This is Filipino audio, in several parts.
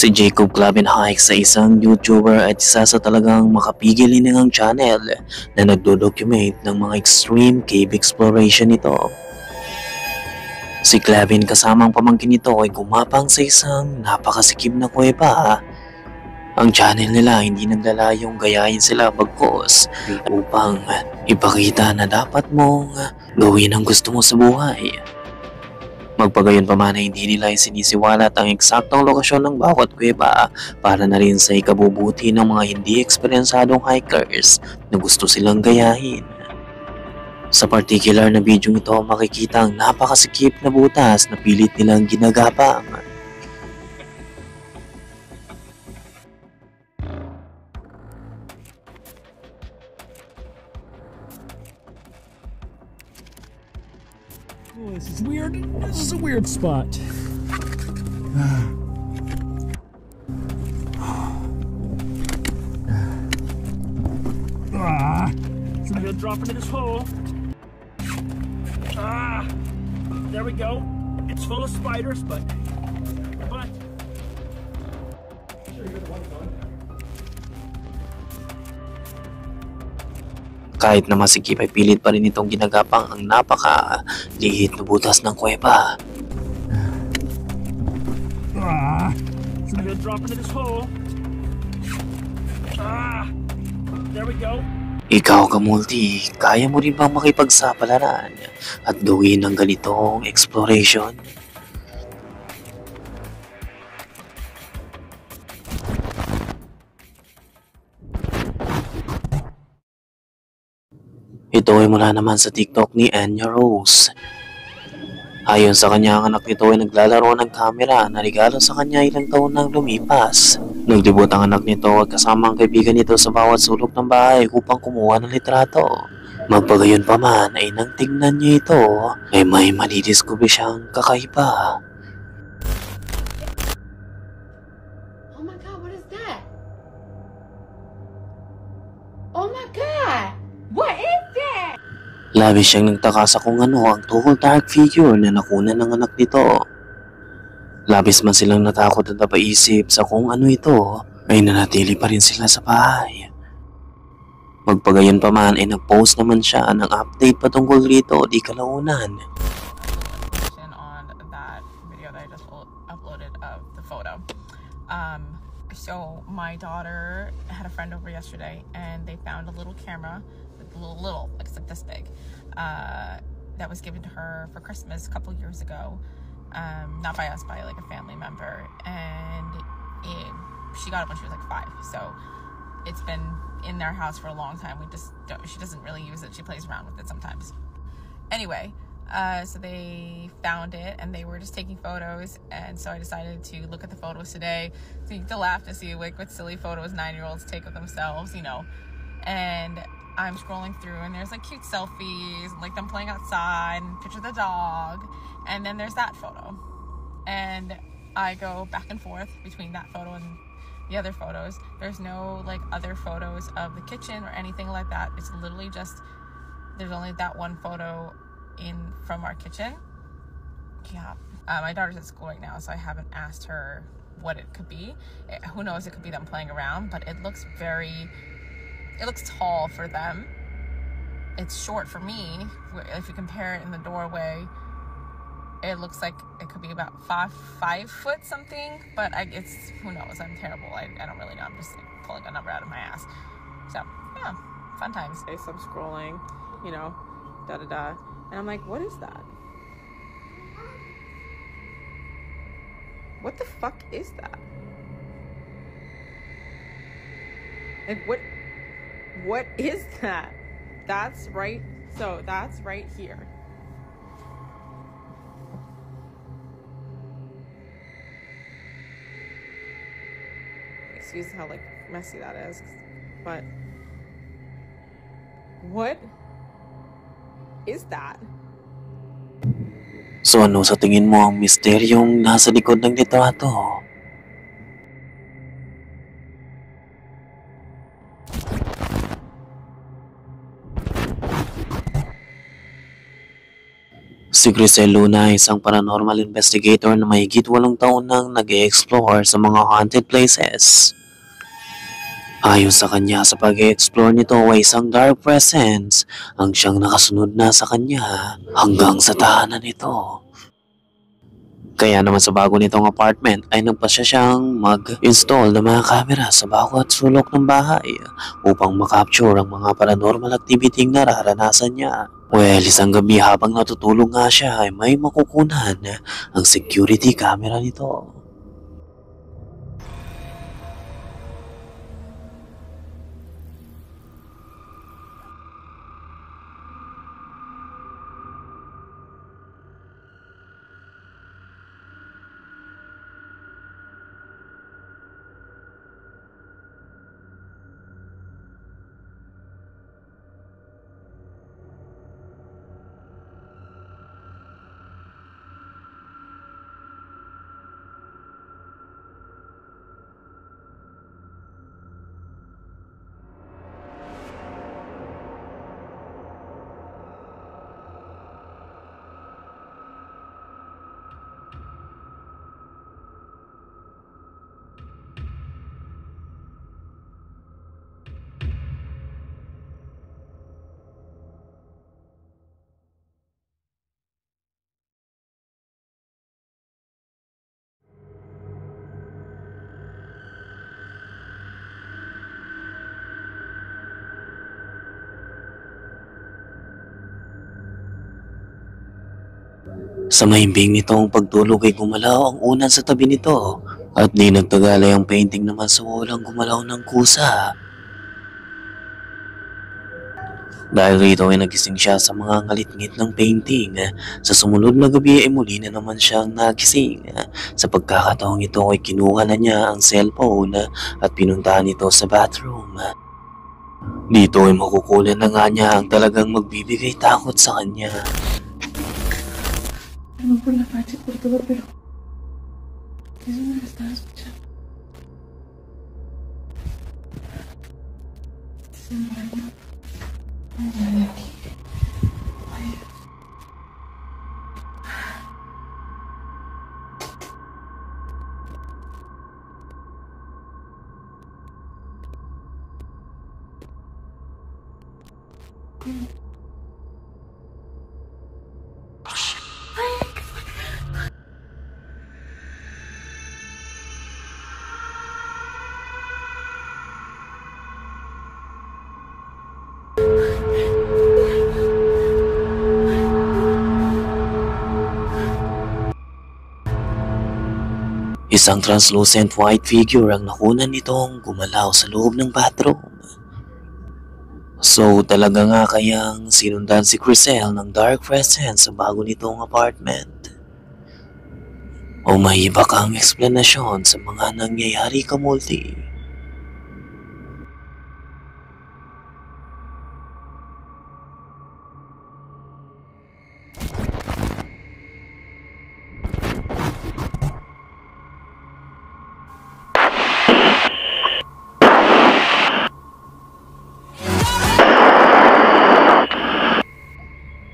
Si Jacob Klavenhike sa isang YouTuber at isa sa talagang makapigil hiningang channel na nagdo-document ng mga extreme cave exploration nito. Si Clavin kasamang pamangkin nito ay gumapang sa isang napakasikip na kuweba. Ang channel nila hindi naglalayong gayahin sila bagkos upang ipakita na dapat mong gawin ang gusto mo sa buhay. Magpagayon pa man ay hindi nila sinisiwalat ang eksaktong lokasyon ng bawat kuweba para na rin sa ikabubuti ng mga hindi eksperyensadong hikers na gusto silang gayahin. Sa particular na video ito makikita ang napakasikip na butas na pilit nilang ginagapang. Oh, this is weird. This is a weird spot. So I'm gonna drop into this hole. There we go. It's full of spiders, but. Kahit na masikip ay pilit pa rin itong ginagapang ang napaka-liit na butas ng kuweba. So I'm gonna drop into this hole. There we go. Ikaw kamulti, kaya mo rin bang makipagsapalaran at gawin ang ganitong exploration? Ito ay mula naman sa TikTok ni Anya Rose. Ayon sa kanya, ang anak nito ay naglalaro ng kamera na regalo sa kanya ilang taon nang lumipas. Nagdebut ang anak nito at kasama ang kaibigan nito sa bawat sulok ng bahay upang kumuha ng litrato. Magpagayon pa man ay nang tingnan niya ito ay may madidiskubre siyang kakaiba. Oh my God, what is that? Oh my God, what is that? Labis siyang nagtaka sa kung ano ang tall dark figure na nakunan ng anak nito. Labis man silang natakot at napaisip sa kung ano ito, ay nanatili pa rin sila sa bahay. Magpagayon pa man ay nag-post naman siya ng update patungkol rito di kalaunan. On that video that I just uploaded of the photo. So my daughter had a friend over yesterday and they found a little camera, little, like it's like this big, that was given to her for Christmas a couple years ago. Not by us, by like a family member, and she got it when she was like 5, so it's been in their house for a long time. She doesn't really use it, she plays around with it sometimes. Anyway, so they found it and they were just taking photos, and so I decided to look at the photos today to laugh to see like what silly photos 9-year-olds take of themselves, you know. And I'm scrolling through and there's like cute selfies, like them playing outside, and picture of the dog, and then there's that photo. And I go back and forth between that photo and the other photos. There's no like other photos of the kitchen or anything like that. It's literally just, there's only that one photo from our kitchen. Yeah. My daughter's at school right now, so I haven't asked her what it could be. Who knows, it could be them playing around, but it looks tall for them. It's short for me. If you compare it in the doorway, it looks like it could be about 5 foot something, but it's, who knows, I'm terrible. I don't really know. I'm just like pulling a number out of my ass. So yeah, fun times. So I'm scrolling, you know, da-da-da, and I'm like, what is that? What the fuck is that? Like, what is that? That's right here. Excuse how like messy that is, but what is that? So ano sa tingin mo ang misteryong nasa likod ng litrato? Si Grisel Luna ay isang paranormal investigator na mahigit 8 taon nang nag-e-explore sa mga haunted places. Ayon sa kanya, sa pag-e-explore nito ay isang dark presence ang siyang nakasunod na sa kanya hanggang sa tahanan nito. Kaya naman sa bago nitong apartment ay nagpasya siyang mag-install ng mga camera sa bawat sulok ng bahay upang makapture ang mga paranormal activity na nararanasan niya. Well, isang gabi habang natutulog nga siya ay may makukunan ang security camera nito. Sa mahimbing nitong pagtulog ay gumalaw ang unan sa tabi nito at di nagtagal ay ang painting naman sa walang gumalaw ng kusa. Dahil rito ay nagising siya sa mga ngalitngit ng painting. Sa sumunod na gabi ay muli na naman siyang nagising. Sa pagkakataong ito ay kinuha na niya ang cellphone at pinuntahan ito sa bathroom. Dito ay makukulan na nga niya ang talagang magbibigay takot sa kanya. Perdón por la facha y por todo, pero eso me lo estaba escuchando. Se me bañó. Vamos a ver de aquí. Ay. Isang translucent white figure ang nakunan nitong gumalaw sa loob ng bathroom. So talaga nga kayang sinundan si Grisel ng dark presence sa bago nitong apartment. O may iba kang eksplanasyon sa mga nangyayari kamulti?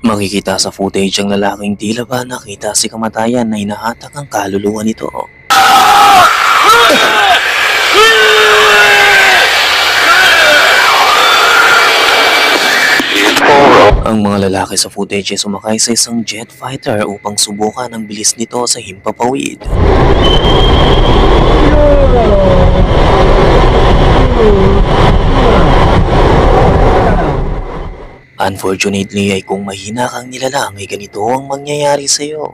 Makikita sa footage ang lalaking tila ba nakita si kamatayan na hinahatak ang kaluluwa nito. Ang mga lalaki sa footage ay sumakay sa isang jet fighter upang subukan ang bilis nito sa himpapawid. Unfortunately ay kung mahina kang nilalang ay ganito ang mangyayari sa iyo.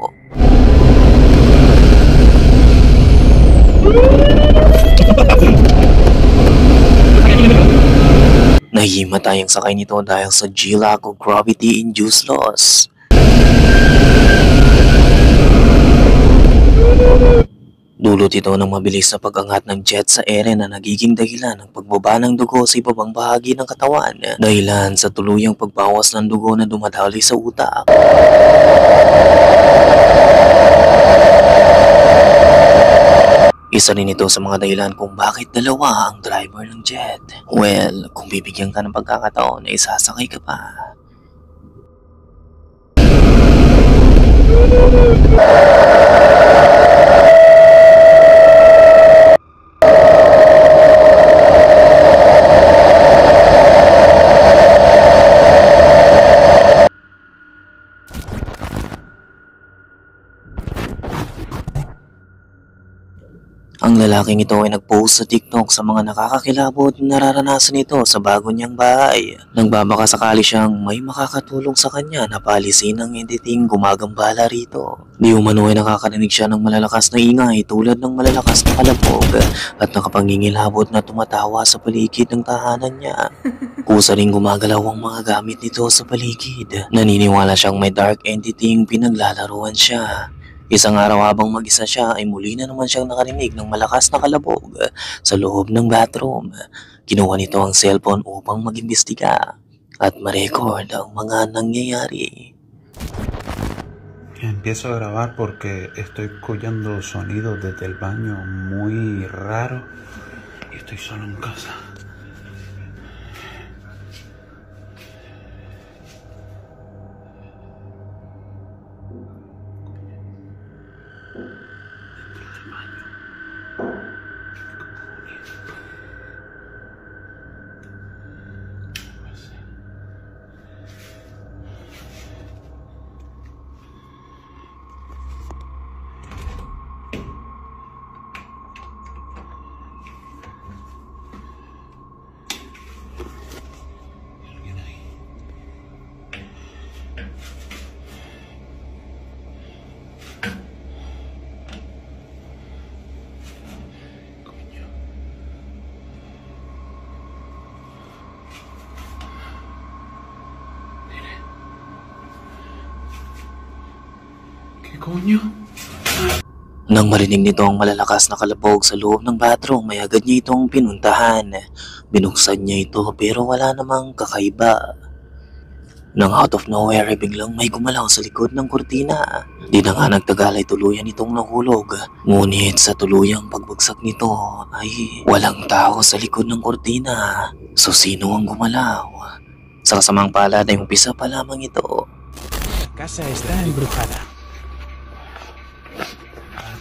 Nahimatay ang sakay nito dahil sa G-lack o gravity-induced loss. Dulot ito ng mabilis na pag-angat ng jet sa ere na nagiging dahilan ng pagbaba ng dugo sa ibabang bahagi ng katawan, dahilan sa tuluyang pagbawas ng dugo na dumadaloy sa utak. Isa rin ito sa mga dahilan kung bakit dalawa ang driver ng jet. Well, kung bibigyan ka ng pagkakataon ay sasakay ka pa. Ang lalaking ito ay nag-post sa TikTok sa mga nakakakilabot na nararanasan nito sa bago niyang bahay. Nagbabaka sakali siyang may makakatulong sa kanya na paalisin ng entiting gumagambala rito. Di umano ay nakakarinig siya ng malalakas na ingay tulad ng malalakas na kalabog at nakapangingilabot na tumatawa sa paligid ng tahanan niya. Kusa ring gumagalaw ang mga gamit nito sa paligid. Naniniwala siyang may dark entiting pinaglalaruan siya. Isang araw habang mag-isa siya ay muli na naman siyang nakarinig ng malakas na kalabog sa loob ng bathroom. Kinuha nito ang cellphone upang mag-imbestiga at ma-record ang mga nangyayari. Empiezo a grabar porque estoy escuchando sonidos desde el baño muy raro y estoy solo en casa. ¿Qué coño? Nang marinig nito ang malalakas na kalabog sa loob ng bathroom ay agad niya itong pinuntahan. Binuksan niya ito pero wala namang kakaiba. Nang out of nowhere ay biglang may gumalaw sa likod ng kurtina. Di na nga nagtagal ay tuluyan itong nahulog. Ngunit sa tuluyang pagbagsak nito ay walang tao sa likod ng kurtina. So sino ang gumalaw? Sa kasamang palad ay umpisa pa lamang ito. Casa está embrujada.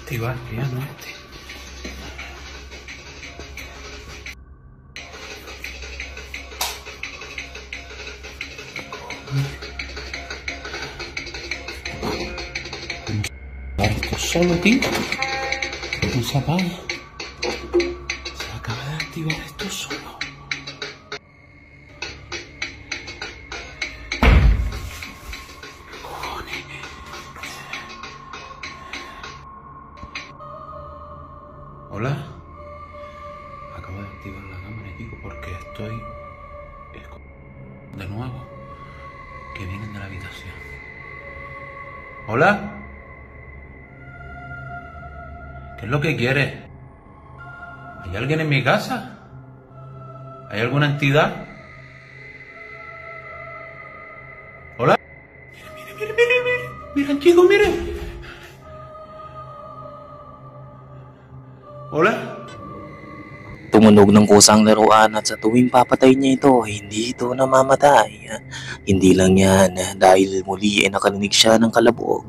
Activar piano este. Esto solo, tío. No se apaga. Se acaba de activar esto solo. Hola. Acabo de activar la cámara, chico, porque estoy de nuevo que vienen de la habitación. Hola. ¿Qué es lo que quieres? ¿Hay alguien en mi casa? ¿Hay alguna entidad? Hola. Miren, chicos, miren. Hola? Tumunog ng kusang laruan at sa tuwing papatay niya ito, hindi ito namamatay. Hindi lang yan dahil muli ay nakarinig siya ng kalabog.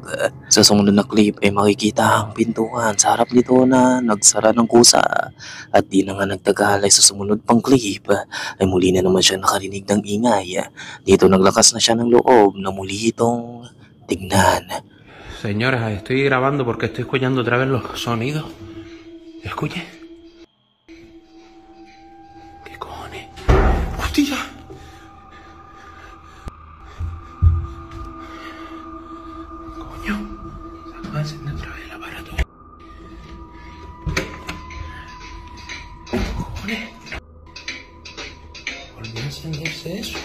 Sa sumunod na clip ay makikita ang pintuan sa harap nito na nagsara ng kusa. At di na nga nagtagal ay sa sumunod pang clip ay muli na naman siya nakarinig ng ingay. Dito naglakas na siya ng loob na muli itong tignan. Señora, estoy grabando porque estoy escuchando otra vez los sonidos. Escuche. ¿Qué cojones? ¡Hostia! Coño. Se acaba de encender otra vez el aparato. ¿Qué cojones? Volvió a encenderse eso.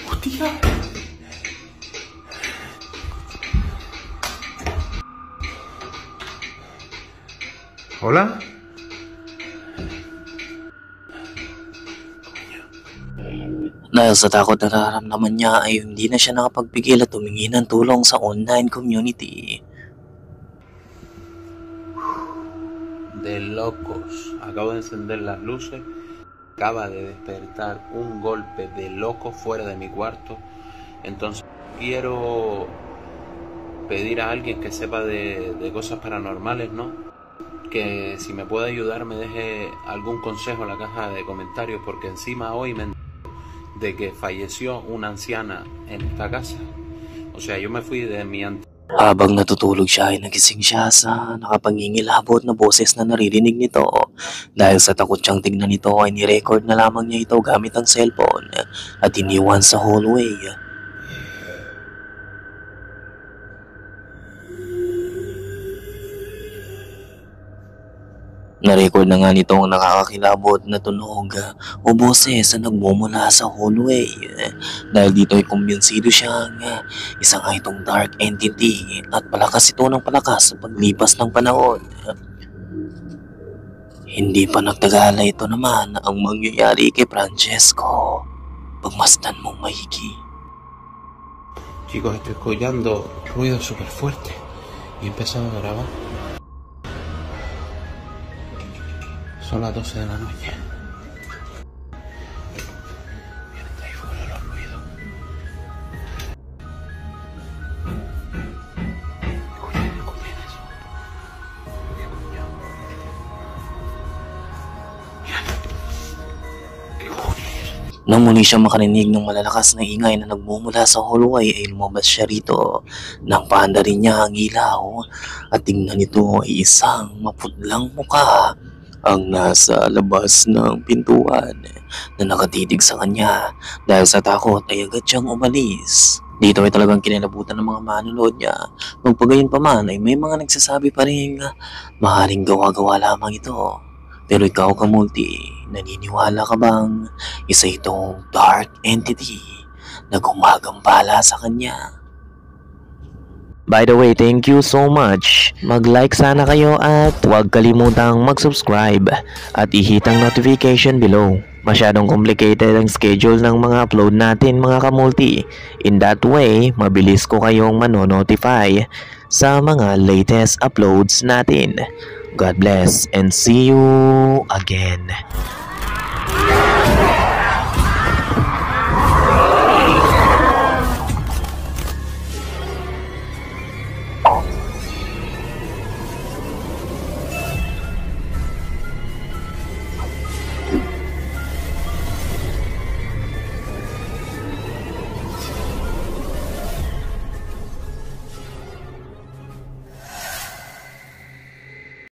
¡Hostia! Hola? Dahil sa takot na nararamdaman niya ay hindi na siya nakapagpigil at humingi ng tulong sa online community. De locos. Acabo de encender las luces. Acaba de despertar un golpe de loco fuera de mi cuarto. Entonces... quiero pedir a alguien que sepa de cosas paranormales, ¿no? Que si me puede ayudar me deje algún consejo en la caja de comentarios, porque encima hoy me enteré de que falleció una anciana en esta casa. O sea, yo me fui de mi Habang natutulog siya ay nagising siya sa nakapangingilabot na boses na naririnig nito. Dahil sa takot siyang tignan nito ay nirecord na lamang niya ito gamit ang cellphone at iniwan sa hallway. Narecord na nga nito ang nakakakilabot na tunog o boses na nagmumula sa hallway. Dahil dito ay kumbinsido siyang isang itong dark entity at palakas ito ng palakas sa paglipas ng panahon. Hindi pa nagtagala ito naman ang mangyayari kay Francesco. Pagmasdan mong mahigi. Chicos, estoy escuchando ruido súper fuerte y empezamos a grabar. Son las 12 de la noche. Vienen de ahí fuera los ruidos. Escuchen eso. Nang muli siya makarinig ng malalakas na ingay na nagmumula sa hallway ay lumabas siya rito. Nang paanda rin niya ang ilaw at tingnan nito ay isang mapudlang muka ang nasa labas ng pintuan na nakatitig sa kanya. Dahil sa takot ay agad siyang umalis. Dito ay talagang kinalabutan ng mga manonood niya. Magpagayon pa man ay may mga nagsasabi pa rin maaaring gawa-gawa lamang ito. Pero ikaw Kamulti, naniniwala ka bang isa itong dark entity na gumagambala sa kanya? By the way, thank you so much. Mag-like sana kayo at huwag kalimutang mag-subscribe at i-hit ang notification below. Masyadong complicated ang schedule ng mga upload natin mga Kamulti. In that way, mabilis ko kayong manonotify sa mga latest uploads natin. God bless and see you again.